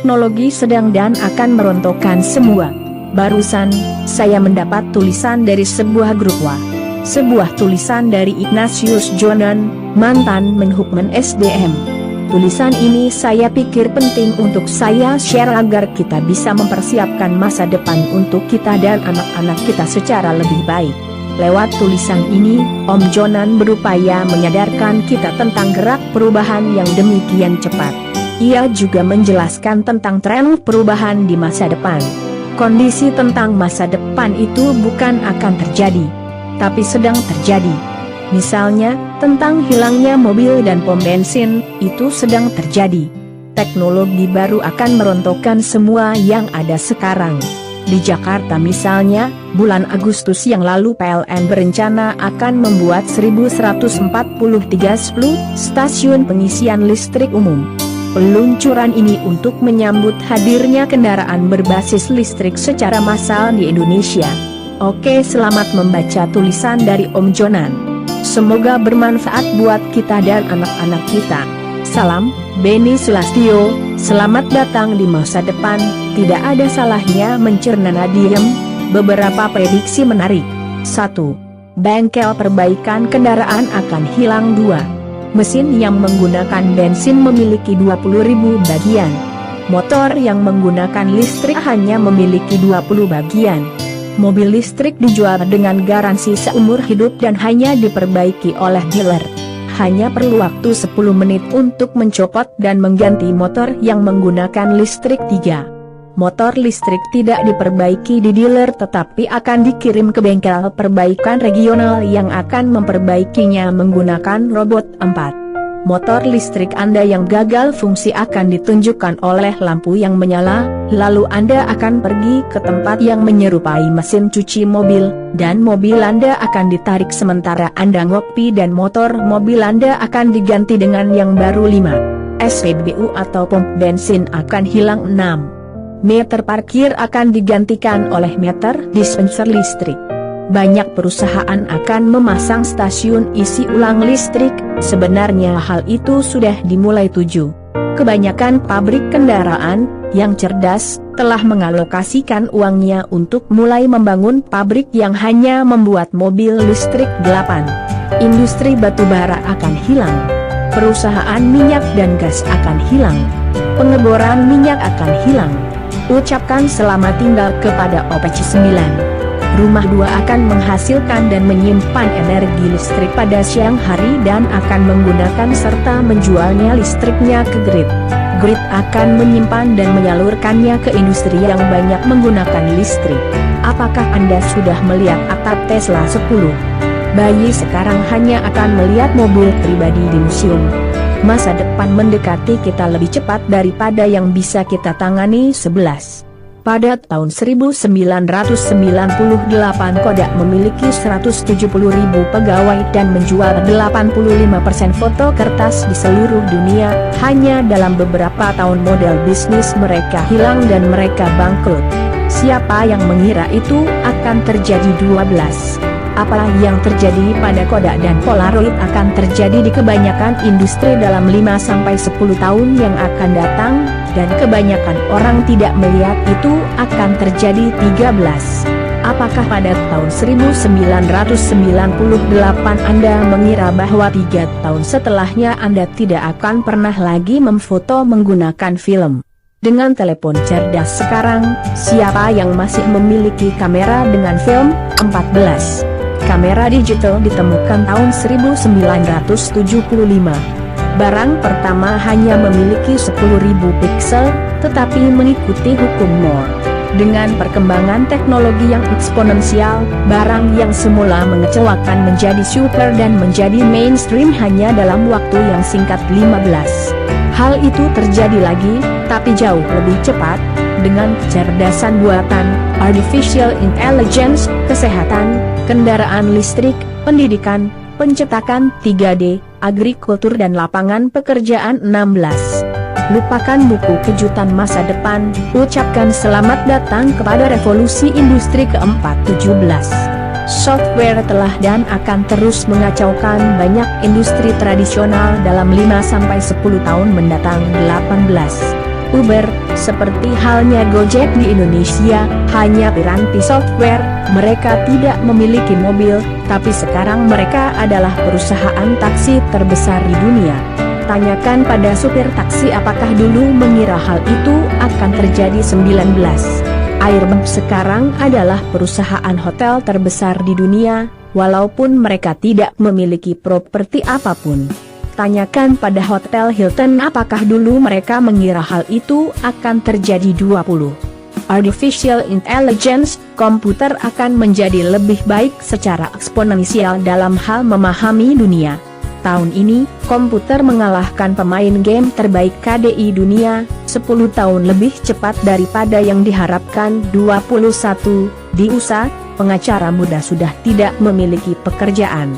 teknologi sedang dan akan merontokkan semua. Barusan, saya mendapat tulisan dari sebuah grup WA. Sebuah tulisan dari Ignatius Jonan, mantan Menhubmen SDM. Tulisan ini saya pikir penting untuk saya share agar kita bisa mempersiapkan masa depan untuk kita dan anak-anak kita secara lebih baik. Lewat tulisan ini, Om Jonan berupaya menyadarkan kita tentang gerak perubahan yang demikian cepat. Ia juga menjelaskan tentang tren perubahan di masa depan. Kondisi tentang masa depan itu bukan akan terjadi, tapi sedang terjadi. Misalnya, tentang hilangnya mobil dan pom bensin, itu sedang terjadi. Teknologi baru akan merontokkan semua yang ada sekarang. Di Jakarta misalnya, bulan Agustus yang lalu PLN berencana akan membuat 1143 stasiun pengisian listrik umum. Peluncuran ini untuk menyambut hadirnya kendaraan berbasis listrik secara massal di Indonesia. Oke, selamat membaca tulisan dari Om Jonan. Semoga bermanfaat buat kita dan anak-anak kita. Salam, Beni Sulastyo. Selamat datang di masa depan. Tidak ada salahnya mencerna diem. Beberapa prediksi menarik. 1. Bengkel perbaikan kendaraan akan hilang. 2. Mesin yang menggunakan bensin memiliki 20.000 bagian. Motor yang menggunakan listrik hanya memiliki 20 bagian. Mobil listrik dijual dengan garansi seumur hidup dan hanya diperbaiki oleh dealer. Hanya perlu waktu 10 menit untuk mencopot dan mengganti motor yang menggunakan listrik. 3. Motor listrik tidak diperbaiki di dealer tetapi akan dikirim ke bengkel perbaikan regional yang akan memperbaikinya menggunakan robot. 4. Motor listrik Anda yang gagal fungsi akan ditunjukkan oleh lampu yang menyala, lalu Anda akan pergi ke tempat yang menyerupai mesin cuci mobil, dan mobil Anda akan ditarik sementara Anda ngopi dan motor mobil Anda akan diganti dengan yang baru. 5. SPBU atau pom bensin akan hilang. 6. Meter parkir akan digantikan oleh meter dispenser listrik. Banyak perusahaan akan memasang stasiun isi ulang listrik, sebenarnya hal itu sudah dimulai. 7. Kebanyakan pabrik kendaraan yang cerdas telah mengalokasikan uangnya untuk mulai membangun pabrik yang hanya membuat mobil listrik. 8. Industri batubara akan hilang. Perusahaan minyak dan gas akan hilang. Pengeboran minyak akan hilang. Ucapkan selamat tinggal kepada OPC 9. Rumah 2 akan menghasilkan dan menyimpan energi listrik pada siang hari dan akan menggunakan serta menjualnya listriknya ke grid. Grid akan menyimpan dan menyalurkannya ke industri yang banyak menggunakan listrik. Apakah Anda sudah melihat atap Tesla 10? Bayi sekarang hanya akan melihat mobil pribadi di museum. Masa depan mendekati kita lebih cepat daripada yang bisa kita tangani. 11. Pada tahun 1998 Kodak memiliki 170.000 pegawai dan menjual 85% foto kertas di seluruh dunia. Hanya dalam beberapa tahun model bisnis mereka hilang dan mereka bangkrut. Siapa yang mengira itu akan terjadi? 12. Apa yang terjadi pada Kodak dan Polaroid akan terjadi di kebanyakan industri dalam 5-10 tahun yang akan datang, dan kebanyakan orang tidak melihat itu akan terjadi. 13. Apakah pada tahun 1998 Anda mengira bahwa 3 tahun setelahnya Anda tidak akan pernah lagi memfoto menggunakan film? Dengan telepon cerdas sekarang, siapa yang masih memiliki kamera dengan film? 14. Kamera digital ditemukan tahun 1975. Barang pertama hanya memiliki 10.000 piksel, tetapi mengikuti hukum Moore. Dengan perkembangan teknologi yang eksponensial, barang yang semula mengecewakan menjadi super dan menjadi mainstream hanya dalam waktu yang singkat. 15. Hal itu terjadi lagi, tapi jauh lebih cepat, dengan kecerdasan buatan, artificial intelligence, kesehatan, kendaraan listrik, pendidikan, pencetakan 3D, agrikultur dan lapangan pekerjaan. 16. Lupakan buku kejutan masa depan, ucapkan selamat datang kepada revolusi industri keempat. 17. Software telah dan akan terus mengacaukan banyak industri tradisional dalam 5-10 tahun mendatang. 18. Uber, seperti halnya Gojek di Indonesia, hanya piranti software. Mereka tidak memiliki mobil, tapi sekarang mereka adalah perusahaan taksi terbesar di dunia. Tanyakan pada supir taksi apakah dulu mengira hal itu akan terjadi. 19. Airbnb sekarang adalah perusahaan hotel terbesar di dunia, walaupun mereka tidak memiliki properti apapun. Tanyakan pada Hotel Hilton apakah dulu mereka mengira hal itu akan terjadi. 20. Artificial Intelligence, komputer akan menjadi lebih baik secara eksponensial dalam hal memahami dunia. Tahun ini, komputer mengalahkan pemain game terbaik KDI dunia, 10 tahun lebih cepat daripada yang diharapkan. 21. Di USA, pengacara muda sudah tidak memiliki pekerjaan.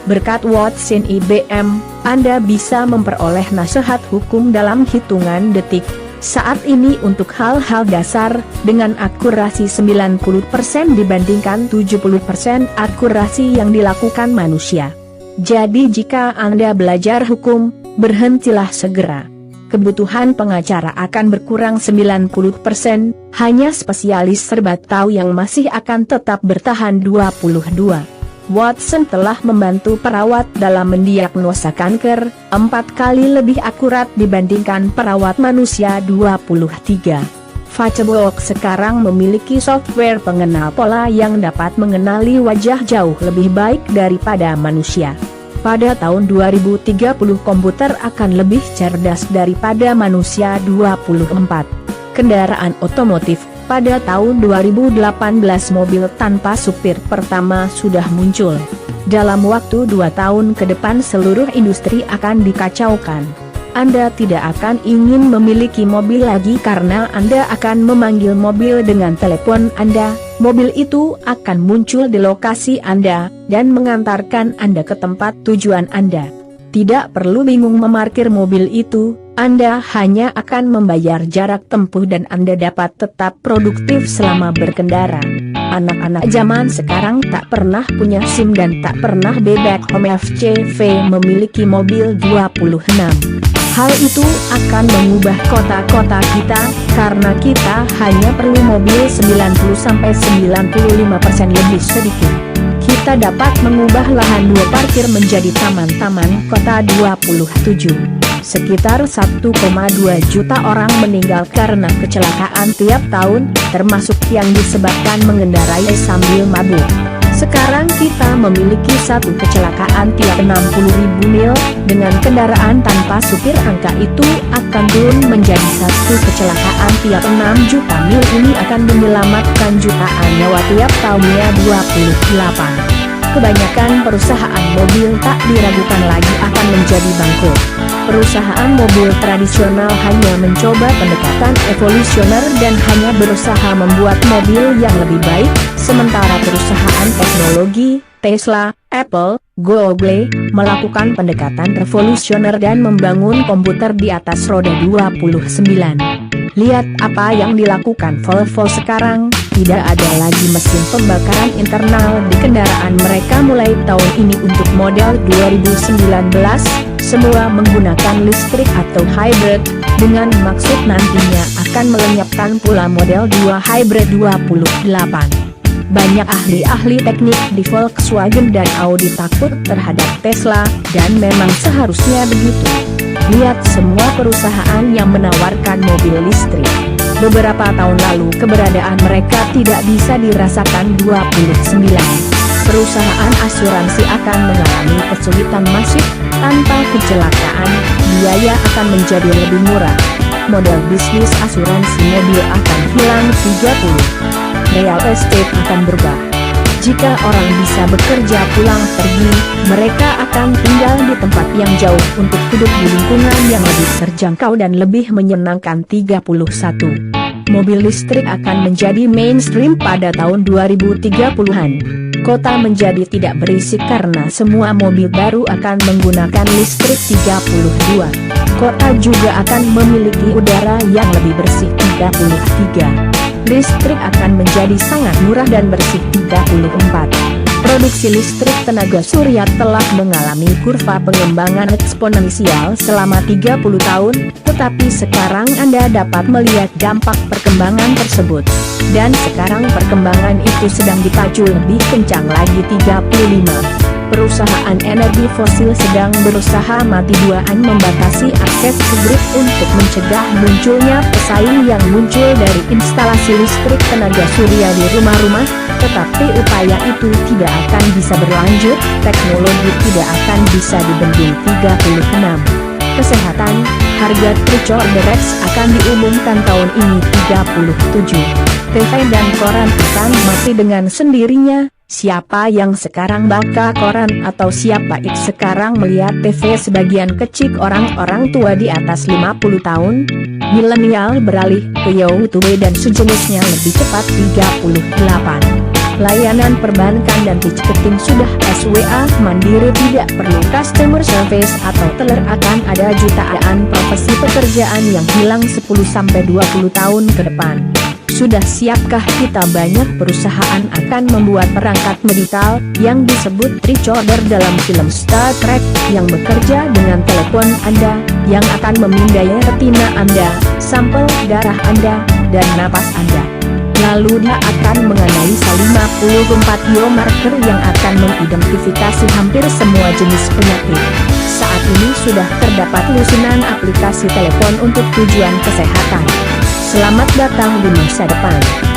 Berkat Watson IBM, Anda bisa memperoleh nasihat hukum dalam hitungan detik. Saat ini untuk hal-hal dasar, dengan akurasi 90% dibandingkan 70% akurasi yang dilakukan manusia. Jadi jika Anda belajar hukum, berhentilah segera. Kebutuhan pengacara akan berkurang 90%, hanya spesialis serba tahu yang masih akan tetap bertahan. 22. Watson telah membantu perawat dalam mendiagnosa kanker, 4 kali lebih akurat dibandingkan perawat manusia. 23. Facebook sekarang memiliki software pengenal pola yang dapat mengenali wajah jauh lebih baik daripada manusia. Pada tahun 2030 komputer akan lebih cerdas daripada manusia. 24. Kendaraan otomotif. Pada tahun 2018 mobil tanpa supir pertama sudah muncul. Dalam waktu 2 tahun ke depan seluruh industri akan dikacaukan. Anda tidak akan ingin memiliki mobil lagi karena Anda akan memanggil mobil dengan telepon Anda. Mobil itu akan muncul di lokasi Anda, dan mengantarkan Anda ke tempat tujuan Anda. Tidak perlu bingung memarkir mobil itu, Anda hanya akan membayar jarak tempuh dan Anda dapat tetap produktif selama berkendara. Anak-anak zaman sekarang tak pernah punya SIM dan tak pernah bebek home FCV memiliki mobil. 26. Hal itu akan mengubah kota-kota kita, karena kita hanya perlu mobil 90-95% lebih sedikit. Kita dapat mengubah lahan 2 parkir menjadi taman-taman kota. 27. Sekitar 1,2 juta orang meninggal karena kecelakaan tiap tahun, termasuk yang disebabkan mengendarai sambil mabuk. Sekarang kita memiliki 1 kecelakaan tiap 60.000 mil, dengan kendaraan tanpa supir angka itu akan turun menjadi 1 kecelakaan tiap 6 juta mil. Ini akan menyelamatkan jutaan nyawa tiap tahunnya. 28. Kebanyakan perusahaan mobil tak diragukan lagi akan menjadi bangkrut. Perusahaan mobil tradisional hanya mencoba pendekatan evolusioner dan hanya berusaha membuat mobil yang lebih baik, sementara perusahaan teknologi, Tesla, Apple, Google, melakukan pendekatan revolusioner dan membangun komputer di atas roda. 29. Lihat apa yang dilakukan Volvo sekarang, tidak ada lagi mesin pembakaran internal di kendaraan mereka mulai tahun ini. Untuk model 2019, semua menggunakan listrik atau hybrid, dengan maksud nantinya akan melenyapkan pula model 2 hybrid. 28. Banyak ahli-ahli teknik di Volkswagen dan Audi takut terhadap Tesla, dan memang seharusnya begitu. Lihat semua perusahaan yang menawarkan mobil listrik. Beberapa tahun lalu keberadaan mereka tidak bisa dirasakan. 29. Perusahaan asuransi akan mengalami kesulitan masif, tanpa kecelakaan, biaya akan menjadi lebih murah. Model bisnis asuransi mobil akan hilang. 30. Real estate akan berubah. Jika orang bisa bekerja pulang pergi, mereka akan tinggal di tempat yang jauh untuk hidup di lingkungan yang lebih terjangkau dan lebih menyenangkan. 31. Mobil listrik akan menjadi mainstream pada tahun 2030-an. Kota menjadi tidak berisik karena semua mobil baru akan menggunakan listrik. 32. Kota juga akan memiliki udara yang lebih bersih. 33. Listrik akan menjadi sangat murah dan bersih. 34. Produksi listrik tenaga surya telah mengalami kurva pengembangan eksponensial selama 30 tahun, tetapi sekarang Anda dapat melihat dampak perkembangan tersebut. Dan sekarang perkembangan itu sedang dipacu lebih kencang lagi. 35. Perusahaan energi fosil sedang berusaha mati-duaan membatasi akses ke grid untuk mencegah munculnya pesaing yang muncul dari instalasi listrik tenaga surya di rumah-rumah, tetapi upaya itu tidak akan bisa berlanjut, teknologi tidak akan bisa dibendung. 36. Kesehatan, harga Tricorder X akan diumumkan tahun ini. 37. TV dan koran akan mati dengan sendirinya. Siapa yang sekarang baca koran atau siapa yang sekarang melihat TV? Sebagian kecil orang-orang tua di atas 50 tahun, milenial beralih ke YouTube dan sejenisnya lebih cepat. 38. Layanan perbankan dan tiketing sudah SWA mandiri, tidak perlu customer service atau teller. Akan ada jutaan profesi pekerjaan yang hilang 10-20 tahun ke depan. Sudah siapkah kita? Banyak perusahaan akan membuat perangkat medikal yang disebut Tricorder dalam film Star Trek, yang bekerja dengan telepon Anda, yang akan memindai retina Anda, sampel darah Anda, dan napas Anda. Lalu dia akan menganalisa 54 biomarker yang akan mengidentifikasi hampir semua jenis penyakit. Saat ini sudah terdapat lusinan aplikasi telepon untuk tujuan kesehatan. Selamat datang di masa depan.